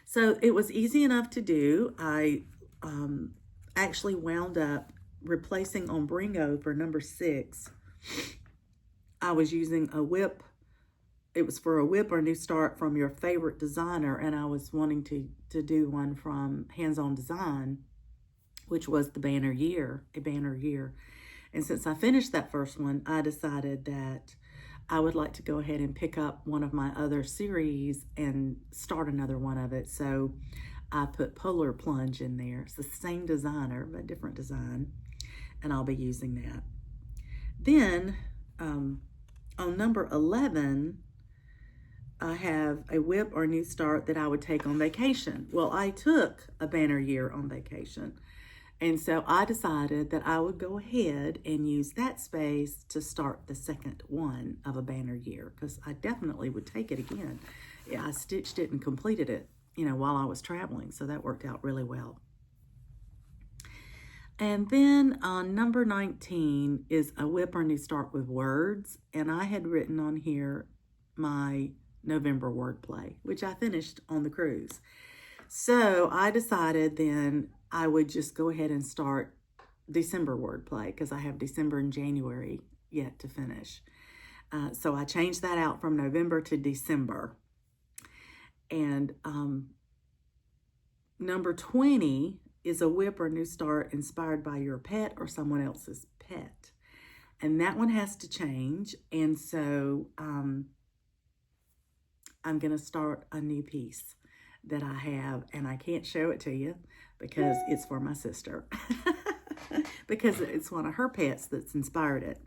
So it was easy enough to do. I actually wound up replacing on Bringo for number 6. I was using a whip. It was for a whip or a new start from your favorite designer, and I was wanting to do one from Hands On Design, which was the Banner Year, a Banner Year. And since I finished that first one, I decided that I would like to go ahead and pick up one of my other series and start another one of it. So I put Polar Plunge in there. It's the same designer, but different design, and I'll be using that. Then on number 11, I have a whip or new start that I would take on vacation. Well, I took a Banner Year on vacation. And so I decided that I would go ahead and use that space to start the second one of a Banner Year, because I definitely would take it again. Yeah, I stitched it and completed it, while I was traveling. So that worked out really well. And then on number 19 is a whip or new start with words. And I had written on here my November wordplay, which I finished on the cruise. So I decided then I would just go ahead and start December wordplay, because I have December and January yet to finish. So I changed that out from November to December. And number 20 is a whip or new start inspired by your pet or someone else's pet. And that one has to change. And so I'm going to start a new piece that I have, and I can't show it to you because it's for my sister, because it's one of her pets that's inspired it.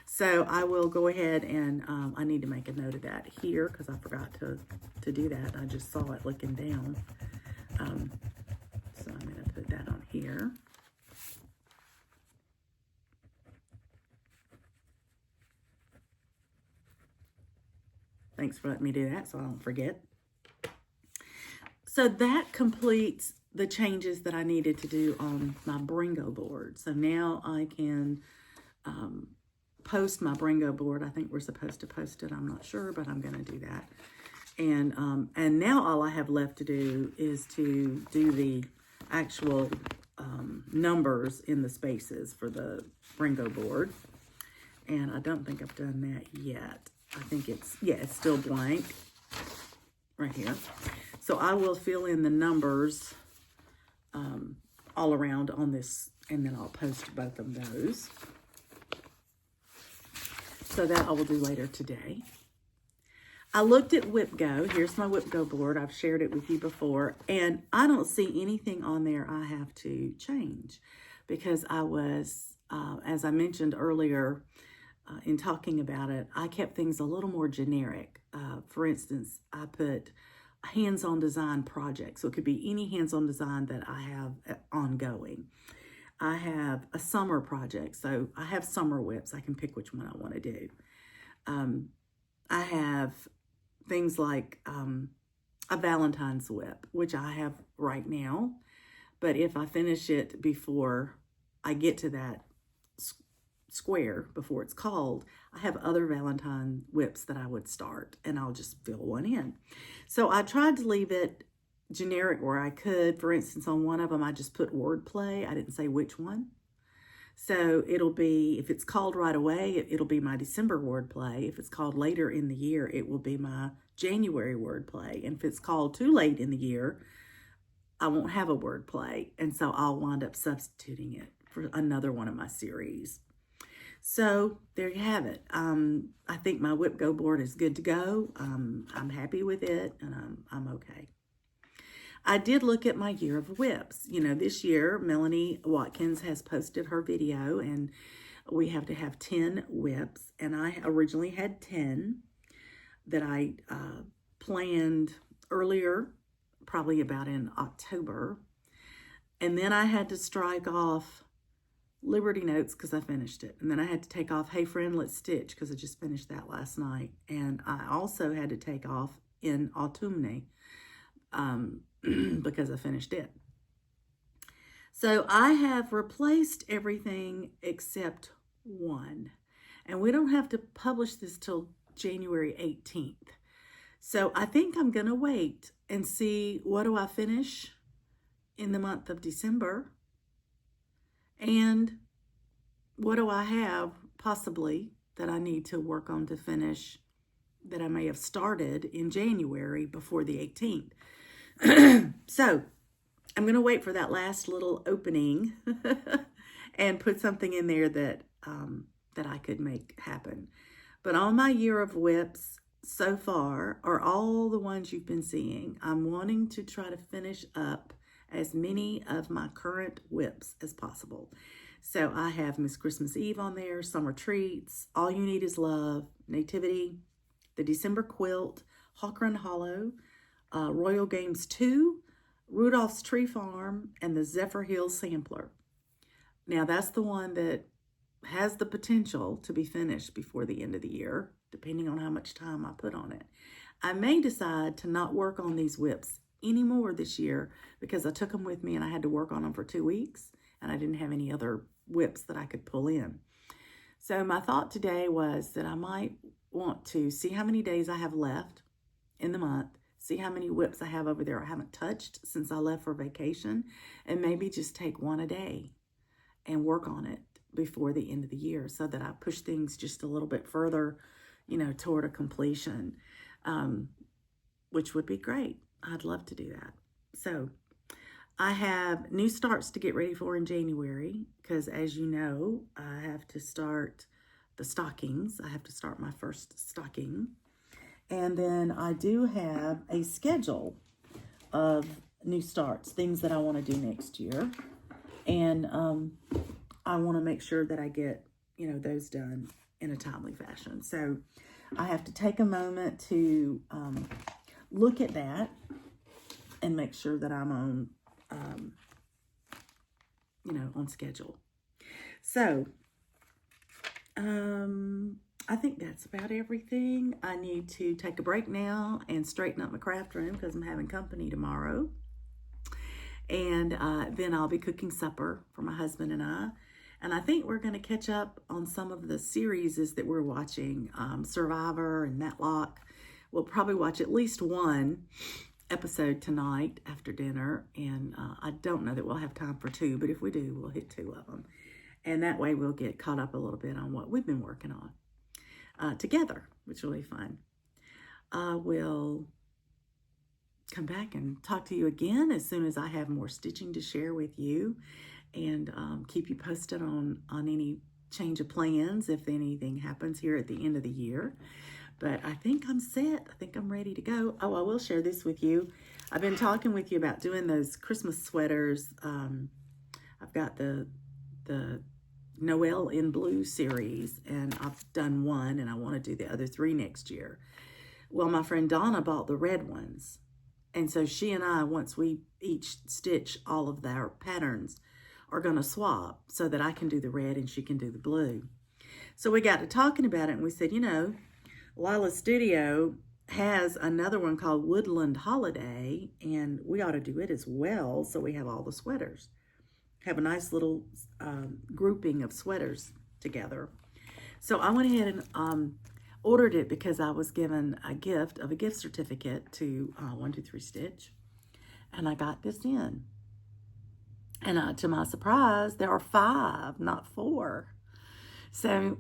So I will go ahead and I need to make a note of that here because I forgot to do that. I just saw it looking down. So I'm going to put that on here. Thanks for letting me do that so I don't forget. So that completes the changes that I needed to do on my Bringo board. So now I can post my Bringo board. I think we're supposed to post it. I'm not sure, but I'm going to do that. And now all I have left to do is to do the actual numbers in the spaces for the Bringo board. And I don't think I've done that yet. I think it's still blank right here. So I will fill in the numbers all around on this, and then I'll post both of those. So that I will do later today. I looked at WhipGo. Here's my WhipGo board. I've shared it with you before, and I don't see anything on there I have to change because I was, as I mentioned earlier in talking about it, I kept things a little more generic. For instance, I put hands-on design project. So it could be any hands-on design that I have ongoing. I have a summer project. So I have summer whips. I can pick which one I want to do. I have things like a Valentine's whip, which I have right now. But if I finish it before I get to that square, before it's called, I have other Valentine whips that I would start, and I'll just fill one in. So I tried to leave it generic where I could. For instance, on one of them, I just put wordplay. I didn't say which one. So it'll be, if it's called right away, it'll be my December wordplay. If it's called later in the year, it will be my January wordplay. And if it's called too late in the year, I won't have a wordplay. And so I'll wind up substituting it for another one of my series. So there you have it. I think my WhipGo board is good to go. I'm happy with it, and I'm okay. I did look at my year of whips. This year, Melanie Watkins has posted her video, and we have to have 10 whips. And I originally had 10 that I planned earlier, probably about in October. And then I had to strike off Liberty Notes because I finished it. And then I had to take off Hey Friend, Let's Stitch because I just finished that last night. And I also had to take off In Autumne because I finished it. So I have replaced everything except one. And we don't have to publish this till January 18th. So I think I'm going to wait and see what do I finish in the month of December. And what do I have possibly that I need to work on to finish that I may have started in January before the 18th. So I'm going to wait for that last little opening and put something in there that that I could make happen. But on my year of whips so far are all the ones you've been seeing. I'm wanting to try to finish up as many of my current whips as possible. So I have Miss Christmas Eve on there, Summer Treats, All You Need Is Love, Nativity, the December Quilt, Hawk Run Hollow, Royal Games 2, Rudolph's Tree Farm, and the Zephyr Hill Sampler. Now that's the one that has the potential to be finished before the end of the year, depending on how much time I put on it. I may decide to not work on these whips anymore this year because I took them with me and I had to work on them for 2 weeks and I didn't have any other whips that I could pull in. So my thought today was that I might want to see how many days I have left in the month, see how many whips I have over there I haven't touched since I left for vacation, and maybe just take one a day and work on it before the end of the year so that I push things just a little bit further, toward a completion, which would be great. I'd love to do that. So I have new starts to get ready for in January because, as you know, I have to start the stockings. I have to start my first stocking. And then I do have a schedule of new starts, things that I want to do next year. And I want to make sure that I get, those done in a timely fashion. So I have to take a moment to look at that and make sure that I'm on, on schedule. So I think that's about everything. I need to take a break now and straighten up my craft room because I'm having company tomorrow. And then I'll be cooking supper for my husband and I. And I think we're going to catch up on some of the series that we're watching. Survivor and Matlock. We'll probably watch at least one episode tonight after dinner. And I don't know that we'll have time for 2, but if we do, we'll hit 2 of them. And that way we'll get caught up a little bit on what we've been working on together, which will be fun. I will come back and talk to you again as soon as I have more stitching to share with you, and keep you posted on any change of plans if anything happens here at the end of the year. But I think I'm set. I think I'm ready to go. Oh, I will share this with you. I've been talking with you about doing those Christmas sweaters. I've got the Noel in Blue series, and I've done one, and I want to do the other 3 next year. Well, my friend Donna bought the red ones. And so she and I, once we each stitch all of our patterns, are going to swap so that I can do the red and she can do the blue. So we got to talking about it, and we said, Lila's Studio has another one called Woodland Holiday, and we ought to do it as well so we have all the sweaters. Have a nice little grouping of sweaters together. So I went ahead and ordered it because I was given a gift of a gift certificate to 1-2-3 Stitch, and I got this in. And to my surprise, there are 5, not 4. So,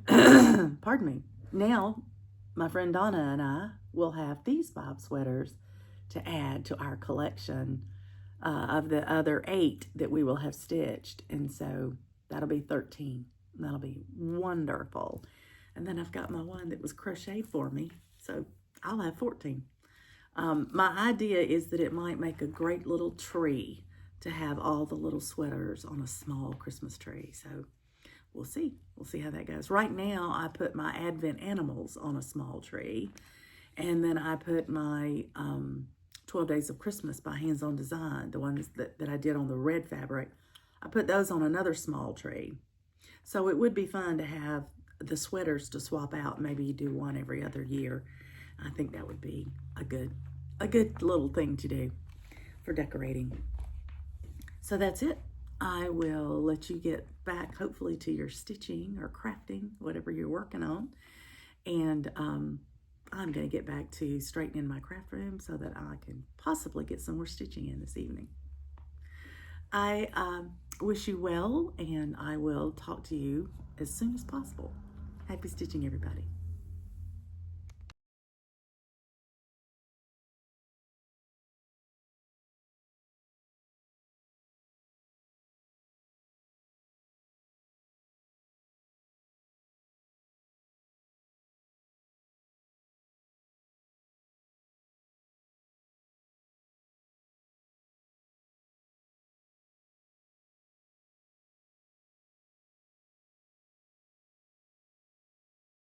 pardon me. Now, my friend Donna and I will have these 5 sweaters to add to our collection of the other 8 that we will have stitched. And so that'll be 13. That'll be wonderful. And then I've got my one that was crocheted for me. So I'll have 14. My idea is that it might make a great little tree to have all the little sweaters on a small Christmas tree. So we'll see. We'll see how that goes. Right now, I put my Advent animals on a small tree. And then I put my 12 Days of Christmas by Hands On Design, the ones that I did on the red fabric. I put those on another small tree. So it would be fun to have the sweaters to swap out. Maybe you do one every other year. I think that would be a good little thing to do for decorating. So that's it. I will let you get back, hopefully, to your stitching or crafting, whatever you're working on. And I'm going to get back to straightening my craft room so that I can possibly get some more stitching in this evening. I wish you well, and I will talk to you as soon as possible. Happy stitching, everybody.